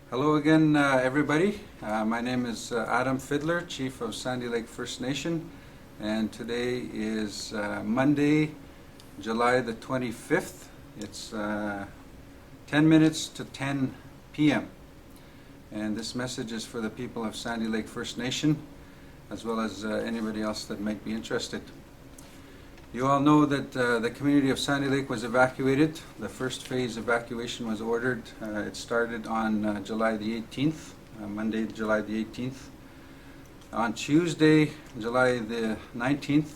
Hello again, everybody. My name is Adam Fiddler, Chief of Sandy Lake First Nation, and today is Monday, July the 25th. It's 10 minutes to 10 p.m. And this message is for the people of Sandy Lake First Nation, as well as anybody else that might be interested. You all know that the community of Sandy Lake was evacuated. The first phase evacuation was ordered. It started on July the 18th, Monday, July the 18th. On Tuesday, July the 19th,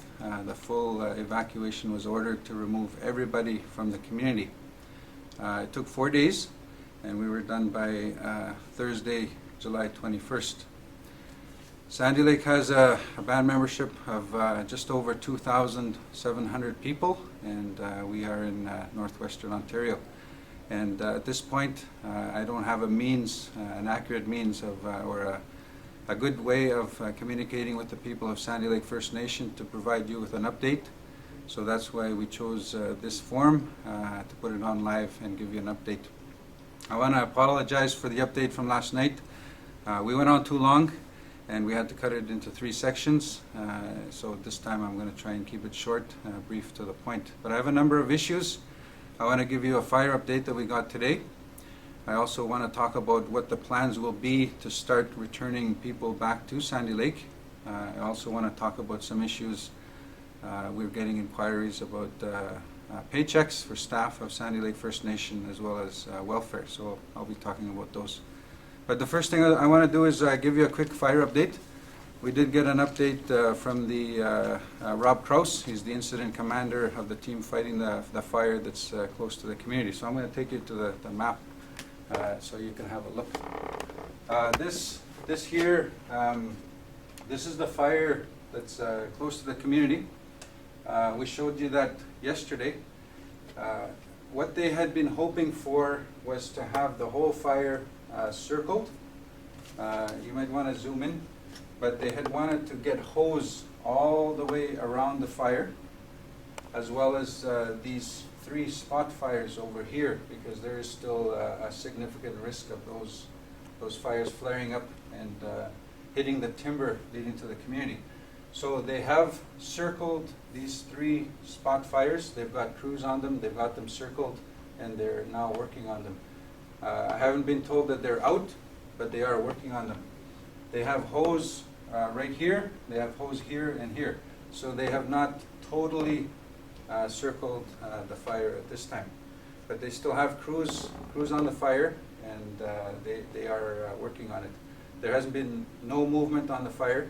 the full evacuation was ordered to remove everybody from the community. It took 4 days, and we were done by Thursday, July 21st. Sandy Lake has a band membership of just over 2,700 people, and we are in northwestern Ontario. And at this point, I don't have an accurate means of, or a good way of communicating with the people of Sandy Lake First Nation to provide you with an update. So that's why we chose this form to put it on live and give you an update. I want to apologize for the update from last night. We went on too long, and we had to cut it into 3 sections. So this time I'm going to try and keep it short, brief to the point. But I have a number of issues. I want to give you a fire update that we got today. I also want to talk about what the plans will be to start returning people back to Sandy Lake. I also want to talk about some issues. We're getting inquiries about paychecks for staff of Sandy Lake First Nation, as well as welfare. So I'll be talking about those. But the first thing I want to do is give you a quick fire update. We did get an update from the Rob Kraus. He's the incident commander of the team fighting the fire that's close to the community. So I'm going to take you to the map so you can have a look. This here, this is the fire that's close to the community. We showed you that yesterday. What they had been hoping for was to have the whole fire circled. You might want to zoom in, but they had wanted to get hose all the way around the fire, as well as these 3 spot fires over here, because there is still a significant risk of those fires flaring up and hitting the timber leading to the community. So they have circled these 3 spot fires. They've got crews on them, they've got them circled, and they're now working on them. I haven't been told that they're out, but they are working on them. They have hose right here, they have hose here and here. So they have not totally circled the fire at this time. But they still have crews on the fire, and they are working on it. There hasn't been no movement on the fire,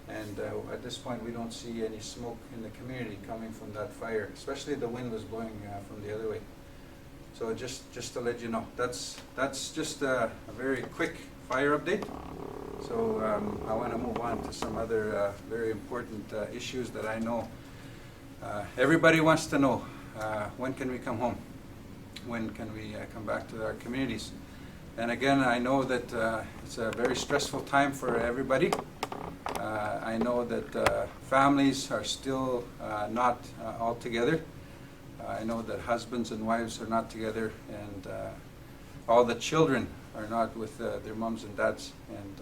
and at this point we don't see any smoke in the community coming from that fire, especially the wind was blowing from the other way. So just to let you know, that's just a very quick fire update. So I want to move on to some other very important issues that I know everybody wants to know. When can we come home? When can we come back to our communities? And again, I know that it's a very stressful time for everybody. I know that families are still not all together. I know that husbands and wives are not together, and all the children are not with their moms and dads. And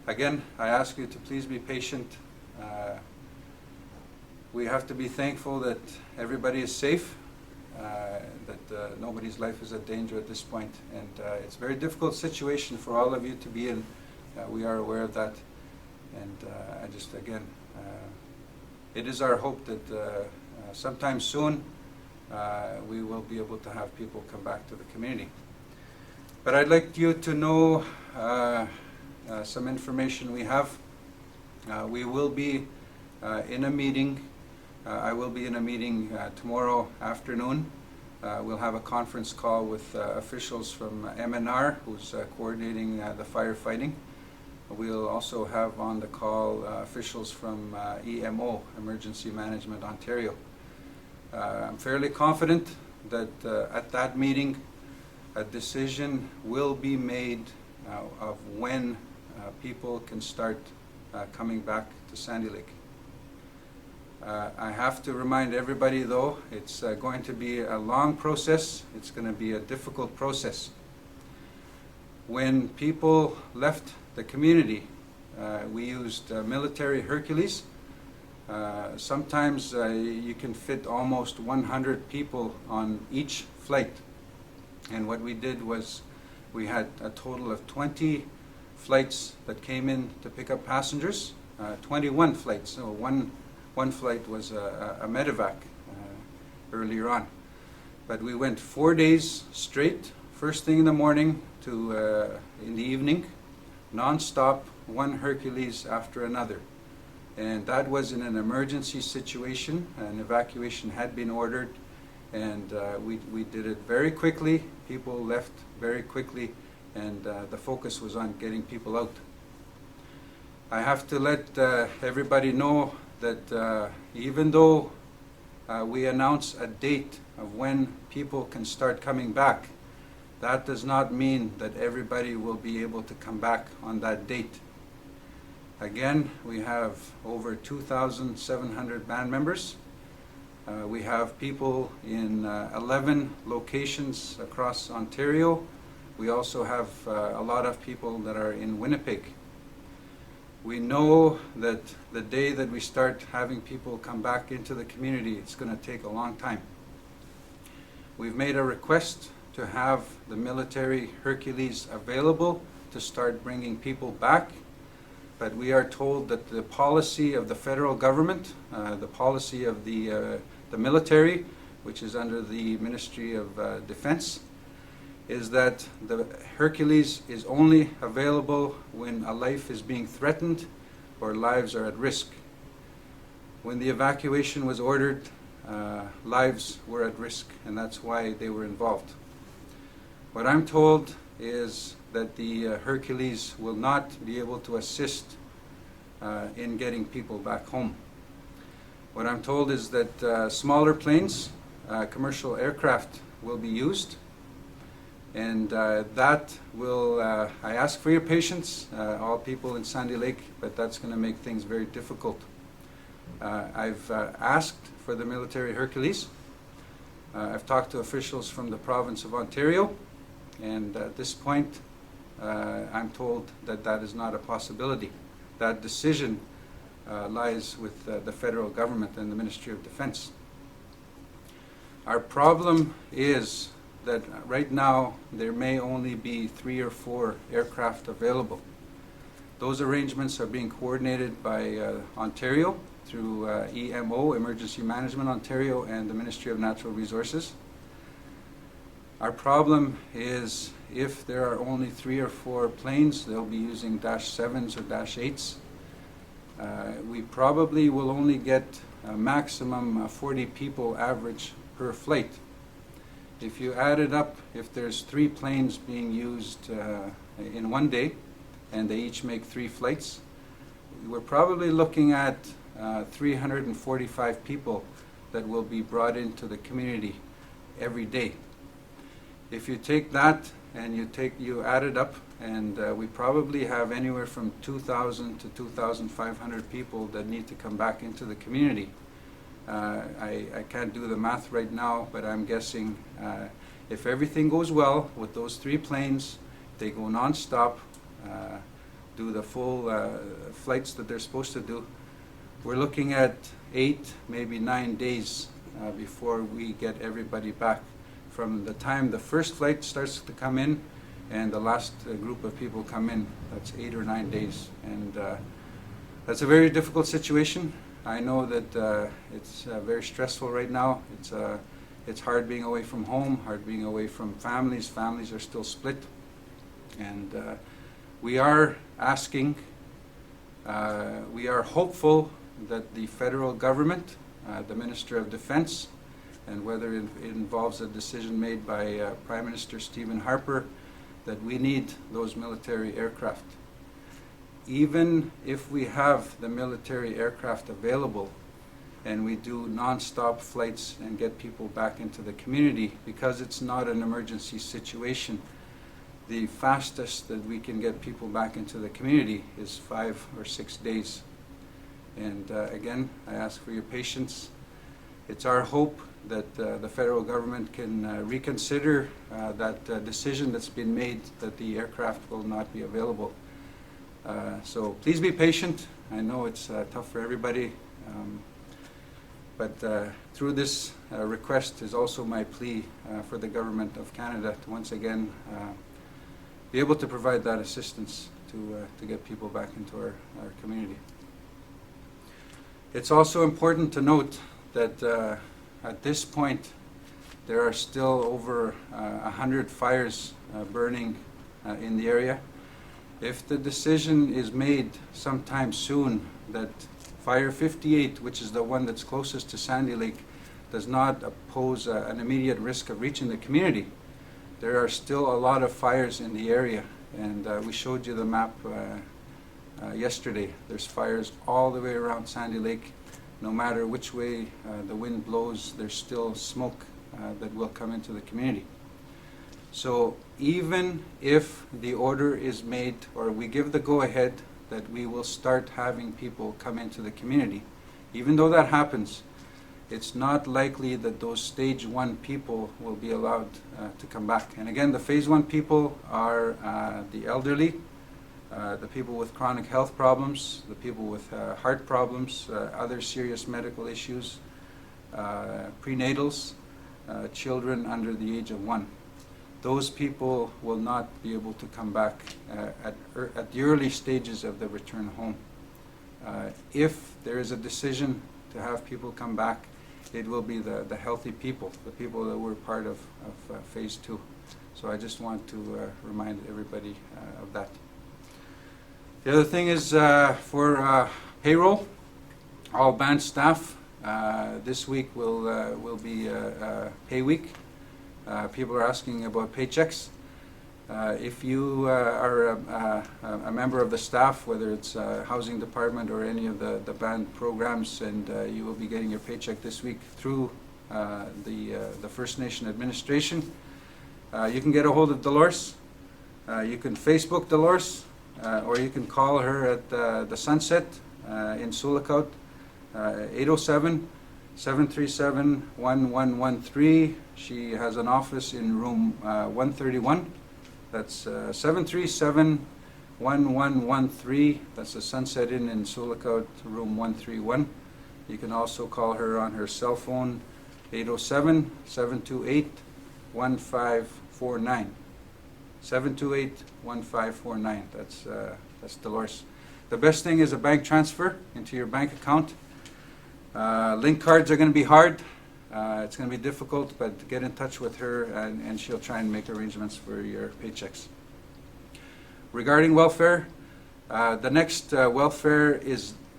again, I ask you to please be patient. We have to be thankful that everybody is safe, that nobody's life is at danger at this point. And it's a very difficult situation for all of you to be in. We are aware of that. And I just, again, it is our hope that sometime soon we will be able to have people come back to the community. But I'd like you to know some information we have. We will be in a meeting. I will be in a meeting tomorrow afternoon. We'll have a conference call with officials from MNR, who's coordinating the firefighting. We'll also have on the call officials from EMO, Emergency Management Ontario. I'm fairly confident that at that meeting a decision will be made of when people can start coming back to Sandy Lake. I have to remind everybody, though, it's going to be a long process. It's going to be a difficult process. When people left the community, we used military Hercules. Sometimes you can fit almost 100 people on each flight. And what we did was we had a total of 20 flights that came in to pick up passengers, 21 flights. So one flight was a medevac earlier on. But we went 4 days straight, first thing in the morning to in the evening, non-stop, one Hercules after another. And that was in an emergency situation. An evacuation had been ordered, and we did it very quickly. People left very quickly, and the focus was on getting people out. I have to let everybody know that even though we announce a date of when people can start coming back, that does not mean that everybody will be able to come back on that date. Again, we have over 2,700 band members. We have people in 11 locations across Ontario. We also have a lot of people that are in Winnipeg. We know that the day that we start having people come back into the community, it's going to take a long time. We've made a request to have the military Hercules available to start bringing people back, but we are told that the policy of the federal government, the policy of the military, which is under the Ministry of Defense, is that the Hercules is only available when a life is being threatened or lives are at risk. When the evacuation was ordered, lives were at risk, and that's why they were involved. What I'm told is that the Hercules will not be able to assist in getting people back home. What I'm told is that smaller planes, commercial aircraft, will be used, and that will, I ask for your patience, all people in Sandy Lake, but that's going to make things very difficult. I've asked for the military Hercules. I've talked to officials from the province of Ontario, and at this point I'm told that that is not a possibility. That decision lies with the federal government and the Ministry of Defense. Our problem is that right now there may only be 3 or 4 aircraft available. Those arrangements are being coordinated by Ontario through EMO, Emergency Management Ontario, and the Ministry of Natural Resources. Our problem is if there are only 3 or 4 planes, they'll be using Dash 7s or Dash 8s. We probably will only get a maximum 40 people average per flight. If you add it up, if there's 3 planes being used in one day, and they each make 3 flights, we're probably looking at 345 people that will be brought into the community every day. If you take that and you add it up, and we probably have anywhere from 2,000 to 2,500 people that need to come back into the community. I can't do the math right now, but I'm guessing if everything goes well with those 3 planes, they go non-stop, do the full flights that they're supposed to do, we're looking at 8, maybe 9 days before we get everybody back. From the time the first flight starts to come in and the last group of people come in, that's 8 or 9 days. And that's a very difficult situation. I know that it's very stressful right now. It's hard being away from home, hard being away from families. Families are still split. And we are asking, we are hopeful that the federal government, the Minister of Defense, and whether it involves a decision made by Prime Minister Stephen Harper, that we need those military aircraft. Even if we have the military aircraft available and we do non-stop flights and get people back into the community, because it's not an emergency situation, the fastest that we can get people back into the community is 5 or 6 days. And again, I ask for your patience. It's our hope that the federal government can reconsider that decision that's been made that the aircraft will not be available. So please be patient. I know it's tough for everybody, but through this request is also my plea for the Government of Canada to once again be able to provide that assistance to get people back into our community. It's also important to note that at this point there are still over 100 fires burning in the area. If the decision is made sometime soon that Fire 58, which is the one that's closest to Sandy Lake, does not pose an immediate risk of reaching the community, there are still a lot of fires in the area, and we showed you the map yesterday. There's fires all the way around Sandy Lake. No matter which way the wind blows, there's still smoke that will come into the community. So even if the order is made, or we give the go-ahead that we will start having people come into the community, even though that happens, it's not likely that those stage 1 people will be allowed to come back. And again, the phase 1 people are the elderly, the people with chronic health problems, the people with heart problems, other serious medical issues, prenatals, children under the age of 1. Those people will not be able to come back at the early stages of the return home. If there is a decision to have people come back, it will be the healthy people, the people that were part of phase 2. So I just want to remind everybody of that. The other thing is for payroll, all band staff, this week will be pay week. People are asking about paychecks. If you are a member of the staff, whether it's housing department or any of the band programs, and you will be getting your paycheck this week through the First Nation administration, you can get a hold of Dolores. You can Facebook Dolores, or you can call her at the Sunset in Sulakaut, 807-737-1113. She has an office in room 131. That's 737-1113. That's the Sunset Inn in Sulakaut, room 131. You can also call her on her cell phone, 807-728-1549. 728-1549. That's Dolores. The best thing is a bank transfer into your bank account. Link cards are going to be hard. It's going to be difficult, but get in touch with her and she'll try and make arrangements for your paychecks. Regarding welfare, the next welfare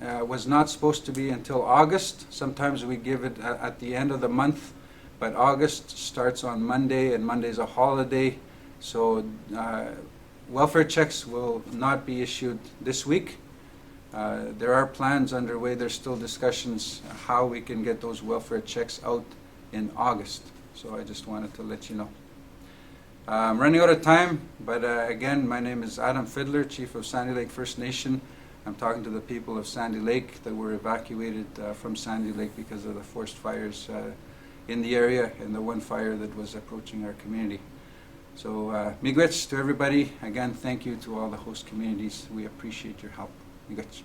was not supposed to be until August. Sometimes we give it at the end of the month, but August starts on Monday, and Monday is a holiday. So welfare checks will not be issued this week. There are plans underway. There's still discussions how we can get those welfare checks out in August. So I just wanted to let you know. I'm running out of time, but again, my name is Adam Fiddler, Chief of Sandy Lake First Nation. I'm talking to the people of Sandy Lake that were evacuated from Sandy Lake because of the forced fires in the area and the one fire that was approaching our community. So miigwech to everybody. Again, thank you to all the host communities. We appreciate your help. Miigwech.